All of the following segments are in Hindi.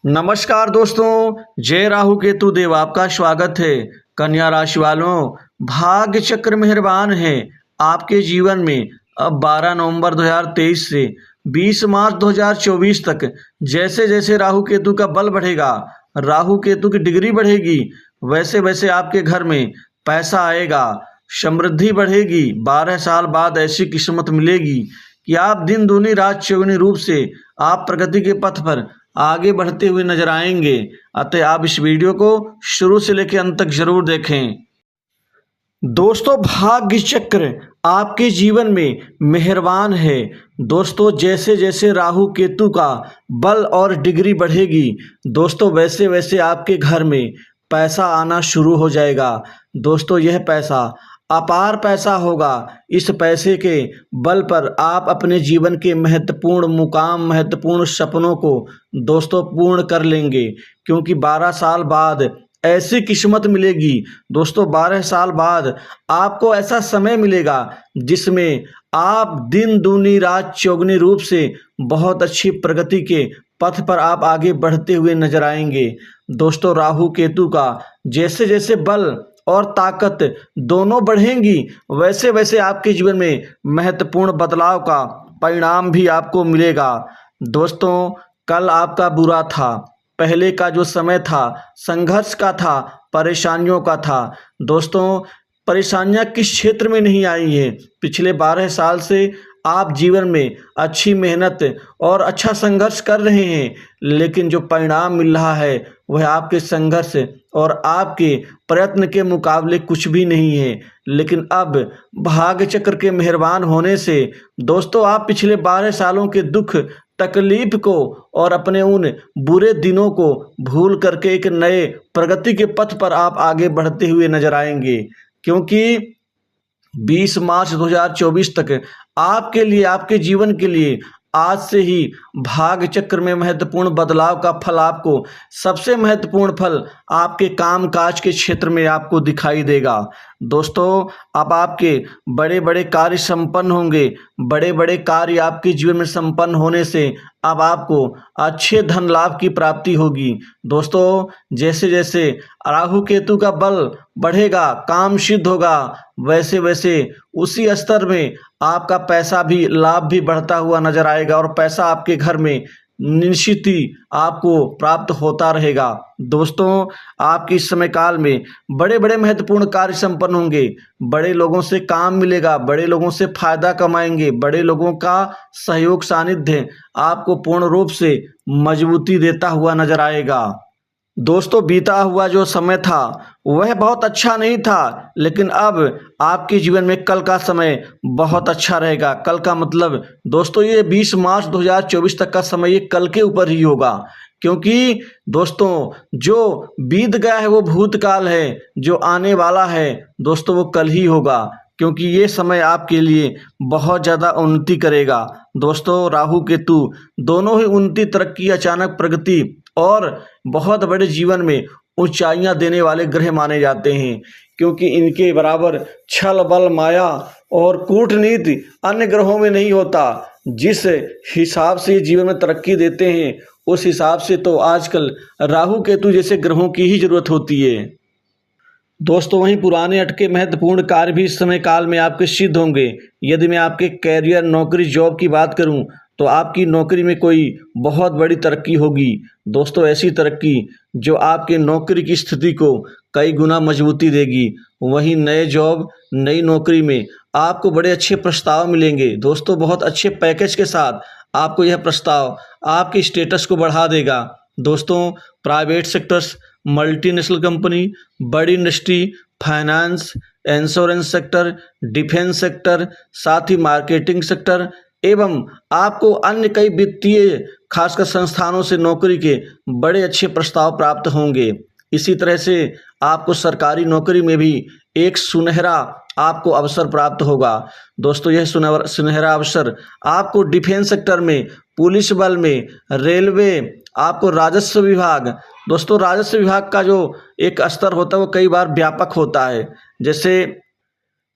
नमस्कार दोस्तों, जय राहु केतु देव आपका स्वागत है। कन्या राशि वालों, भाग्य चक्र मेहरबान है आपके जीवन में। अब 12 नवंबर 2023 से 20 मार्च 2024 तक जैसे जैसे राहु केतु का बल बढ़ेगा, राहु केतु की डिग्री बढ़ेगी, वैसे वैसे आपके घर में पैसा आएगा, समृद्धि बढ़ेगी। 12 साल बाद ऐसी किस्मत मिलेगी कि आप दिन दूनी रात चौगुनी रूप से आप प्रगति के पथ पर आगे बढ़ते हुए नजर आएंगे। अतः आप इस वीडियो को शुरू से लेकर अंत तक जरूर देखें। दोस्तों, भाग्य चक्र आपके जीवन में मेहरबान है। दोस्तों, जैसे जैसे राहु केतु का बल और डिग्री बढ़ेगी, दोस्तों वैसे वैसे आपके घर में पैसा आना शुरू हो जाएगा। दोस्तों, यह पैसा अपार पैसा होगा। इस पैसे के बल पर आप अपने जीवन के महत्वपूर्ण मुकाम, महत्वपूर्ण सपनों को दोस्तों पूर्ण कर लेंगे, क्योंकि 12 साल बाद ऐसी किस्मत मिलेगी। दोस्तों, 12 साल बाद आपको ऐसा समय मिलेगा जिसमें आप दिन दूनी रात चौगुनी रूप से बहुत अच्छी प्रगति के पथ पर आप आगे बढ़ते हुए नजर आएंगे। दोस्तों, राहु केतु का जैसे जैसे बल और ताकत दोनों बढ़ेंगी, वैसे वैसे आपके जीवन में महत्वपूर्ण बदलाव का परिणाम भी आपको मिलेगा। दोस्तों, कल आपका बुरा था, पहले का जो समय था संघर्ष का था, परेशानियों का था। दोस्तों, परेशानियां किस क्षेत्र में नहीं आई है? पिछले 12 साल से आप जीवन में अच्छी मेहनत और अच्छा संघर्ष कर रहे हैं, लेकिन जो परिणाम मिल रहा है वह आपके संघर्ष और आपके प्रयत्न के मुकाबले कुछ भी नहीं है। लेकिन अब भाग्य चक्र के मेहरबान होने से दोस्तों आप पिछले 12 सालों के दुख तकलीफ को और अपने उन बुरे दिनों को भूल करके एक नए प्रगति के पथ पर आप आगे बढ़ते हुए नजर आएंगे, क्योंकि 20 मार्च 2024 तक आपके लिए, आपके जीवन के लिए आज से ही भाग्य चक्र में महत्वपूर्ण बदलाव का फल, आपको सबसे महत्वपूर्ण फल आपके काम काज के क्षेत्र में आपको दिखाई देगा। दोस्तों, अब आपके बड़े बड़े कार्य संपन्न होंगे। बड़े बड़े कार्य आपके जीवन में संपन्न होने से अब आपको अच्छे धन लाभ की प्राप्ति होगी। दोस्तों, जैसे जैसे राहु केतु का बल बढ़ेगा, काम सिद्ध होगा, वैसे वैसे उसी स्तर में आपका पैसा भी, लाभ भी बढ़ता हुआ नजर आएगा और पैसा आपके घर में निश्चित ही आपको प्राप्त होता रहेगा। दोस्तों, आपके इस समय काल में बड़े बड़े महत्वपूर्ण कार्य संपन्न होंगे, बड़े लोगों से काम मिलेगा, बड़े लोगों से फायदा कमाएंगे, बड़े लोगों का सहयोग सानिध्य आपको पूर्ण रूप से मजबूती देता हुआ नजर आएगा। दोस्तों, बीता हुआ जो समय था वह बहुत अच्छा नहीं था, लेकिन अब आपके जीवन में कल का समय बहुत अच्छा रहेगा। कल का मतलब दोस्तों ये 20 मार्च 2024 तक का समय ये कल के ऊपर ही होगा, क्योंकि दोस्तों जो बीत गया है वो भूतकाल है, जो आने वाला है दोस्तों वो कल ही होगा, क्योंकि ये समय आपके लिए बहुत ज़्यादा उन्नति करेगा। दोस्तों, राहु केतु दोनों ही उन्नति, तरक्की, अचानक प्रगति और बहुत बड़े जीवन में ऊंचाइयां देने वाले ग्रह माने जाते हैं, क्योंकि इनके बराबर छल, बल, माया और कूटनीति अन्य ग्रहों में नहीं होता। जिस हिसाब से जीवन में तरक्की देते हैं उस हिसाब से तो आजकल राहु केतु जैसे ग्रहों की ही जरूरत होती है। दोस्तों, वहीं पुराने अटके महत्वपूर्ण कार्य भी इस समय काल में आपके सिद्ध होंगे। यदि मैं आपके कैरियर, नौकरी, जॉब की बात करूं तो आपकी नौकरी में कोई बहुत बड़ी तरक्की होगी। दोस्तों, ऐसी तरक्की जो आपके नौकरी की स्थिति को कई गुना मजबूती देगी। वहीं नए जॉब, नई नौकरी में आपको बड़े अच्छे प्रस्ताव मिलेंगे। दोस्तों, बहुत अच्छे पैकेज के साथ आपको यह प्रस्ताव आपके स्टेटस को बढ़ा देगा। दोस्तों, प्राइवेट सेक्टर्स, मल्टीनेशनल कंपनी, बड़ी industry, finance, insurance sector, defence sector, साथ ही मार्केटिंग सेक्टर एवं आपको अन्य कई वित्तीय खासकर संस्थानों से नौकरी के बड़े अच्छे प्रस्ताव प्राप्त होंगे। इसी तरह से आपको सरकारी नौकरी में भी एक सुनहरा आपको अवसर प्राप्त होगा। दोस्तों, यह सुनहरा अवसर आपको डिफेंस सेक्टर में, पुलिस बल में, रेलवे, आपको राजस्व विभाग। दोस्तों, राजस्व विभाग का जो एक स्तर होता है वो कई बार व्यापक होता है। जैसे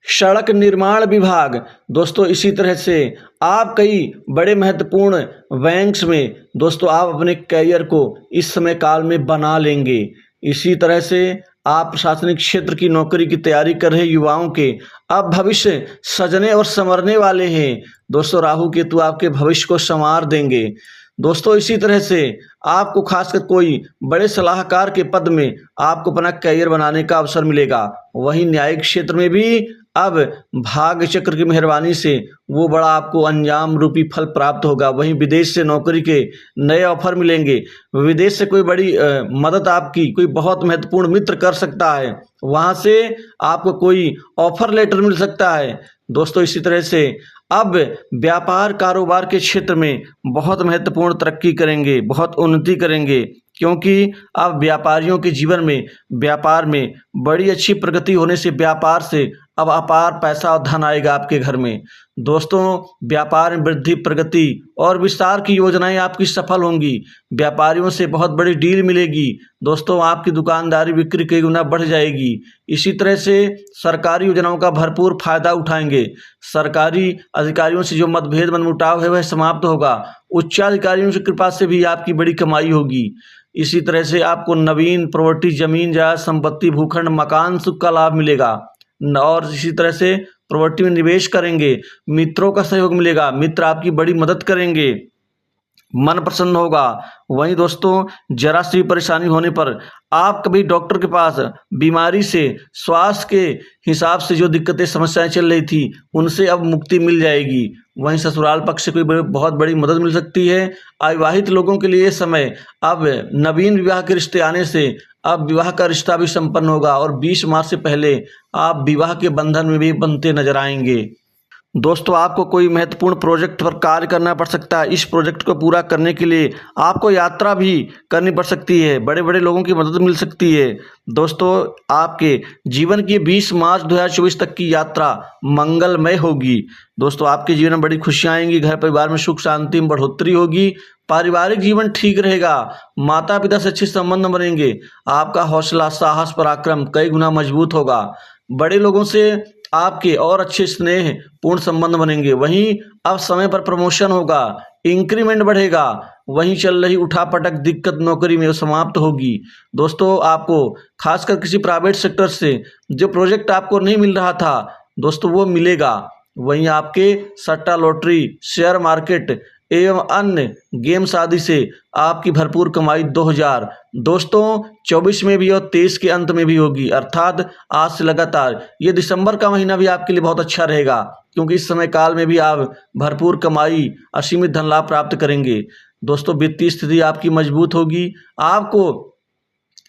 सड़क निर्माण विभाग। दोस्तों इसी तरह से आप कई बड़े महत्वपूर्ण बैंक्स में दोस्तों आप अपने करियर को इस समय काल में बना लेंगे। इसी तरह से आप प्रशासनिक क्षेत्र की नौकरी की तैयारी कर रहे युवाओं के अब भविष्य सजने और संवरने वाले हैं। दोस्तों राहु केतु आपके भविष्य को संवार देंगे। दोस्तों इसी तरह से आपको खासकर कोई बड़े सलाहकार के पद में आपको अपना करियर बनाने का अवसर मिलेगा। वहीं न्यायिक क्षेत्र में भी अब भाग्य चक्र की मेहरबानी से वो बड़ा आपको अंजाम रूपी फल प्राप्त होगा। वहीं विदेश से नौकरी के नए ऑफर मिलेंगे। विदेश से कोई बड़ी मदद आपकी कोई बहुत महत्वपूर्ण मित्र कर सकता है, वहाँ से आपको कोई ऑफर लेटर मिल सकता है। दोस्तों इसी तरह से अब व्यापार कारोबार के क्षेत्र में बहुत महत्वपूर्ण तरक्की करेंगे, बहुत उन्नति करेंगे, क्योंकि अब व्यापारियों के जीवन में व्यापार में बड़ी अच्छी प्रगति होने से व्यापार से अब अपार पैसा और धन आएगा आपके घर में। दोस्तों व्यापार में वृद्धि, प्रगति और विस्तार की योजनाएं आपकी सफल होंगी। व्यापारियों से बहुत बड़ी डील मिलेगी। दोस्तों आपकी दुकानदारी बिक्री कई गुना बढ़ जाएगी। इसी तरह से सरकारी योजनाओं का भरपूर फायदा उठाएंगे। सरकारी अधिकारियों से जो मतभेद मनमुटाव है वह समाप्त होगा। उच्चाधिकारियों की कृपा से भी आपकी बड़ी कमाई होगी। इसी तरह से आपको नवीन प्रॉपर्टी, जमीन जायदाद, संपत्ति, भूखंड, मकान सुख का लाभ मिलेगा। और इसी तरह से प्रॉपर्टी में निवेश करेंगे। मित्रों का सहयोग मिलेगा, मित्र आपकी बड़ी मदद करेंगे, मन प्रसन्न होगा। वहीं दोस्तों जरा सी परेशानी होने पर आप कभी डॉक्टर के पास बीमारी से स्वास्थ्य के हिसाब से जो दिक्कतें समस्याएं चल रही थी उनसे अब मुक्ति मिल जाएगी। वहीं ससुराल पक्ष से कोई बहुत बड़ी मदद मिल सकती है। अविवाहित लोगों के लिए ये समय अब नवीन विवाह के रिश्ते आने से अब विवाह का रिश्ता भी संपन्न होगा और 20 मार्च से पहले आप विवाह के बंधन में भी बनते नजर आएंगे। दोस्तों आपको कोई महत्वपूर्ण प्रोजेक्ट पर कार्य करना पड़ सकता है। इस प्रोजेक्ट को पूरा करने के लिए आपको यात्रा भी करनी पड़ सकती है, बड़े बड़े लोगों की मदद मिल सकती है। दोस्तों आपके जीवन की 20 मार्च 2024 तक की यात्रा मंगलमय होगी। दोस्तों आपके जीवन में बड़ी खुशियाँ आएंगी, घर परिवार में सुख शांति में बढ़ोतरी होगी, पारिवारिक जीवन ठीक रहेगा, माता पिता से अच्छे संबंध बनेंगे, आपका हौसला, साहस, पराक्रम कई गुना मजबूत होगा। बड़े लोगों से आपके और अच्छे स्नेह पूर्ण संबंध बनेंगे। वहीं अब समय पर प्रमोशन होगा, इंक्रीमेंट बढ़ेगा। वहीं चल रही उठापटक दिक्कत नौकरी में वो समाप्त होगी। दोस्तों आपको खासकर किसी प्राइवेट सेक्टर से जो प्रोजेक्ट आपको नहीं मिल रहा था दोस्तों वो मिलेगा। वहीं आपके सट्टा, लॉटरी, शेयर मार्केट एवं अन्य गेम्स आदि से आपकी भरपूर कमाई 2024 में भी और 23 के अंत में भी होगी, अर्थात आज से लगातार। ये दिसंबर का महीना भी आपके लिए बहुत अच्छा रहेगा, क्योंकि इस समय काल में भी आप भरपूर कमाई, असीमित धन लाभ प्राप्त करेंगे। दोस्तों वित्तीय स्थिति आपकी मजबूत होगी। आपको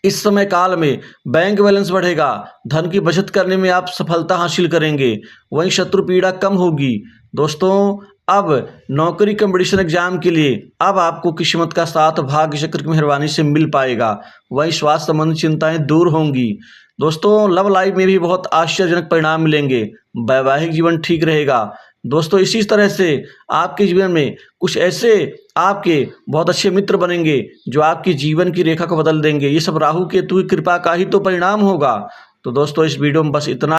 इस समय काल में बैंक बैलेंस बढ़ेगा, धन की बचत करने में आप सफलता हासिल करेंगे। वहीं शत्रु पीड़ा कम होगी। दोस्तों अब नौकरी कंपटीशन एग्जाम के लिए अब आपको किस्मत का साथ भाग्य चक्र की मेहरबानी से मिल पाएगा। वहीं स्वास्थ्य संबंधी चिंताएं दूर होंगी। दोस्तों लव लाइफ में भी बहुत आश्चर्यजनक परिणाम मिलेंगे, वैवाहिक जीवन ठीक रहेगा। दोस्तों इसी तरह से आपके जीवन में कुछ ऐसे आपके बहुत अच्छे मित्र बनेंगे जो आपके जीवन की रेखा को बदल देंगे। ये सब राहु केतु की कृपा का ही तो परिणाम होगा। तो दोस्तों इस वीडियो में बस इतना।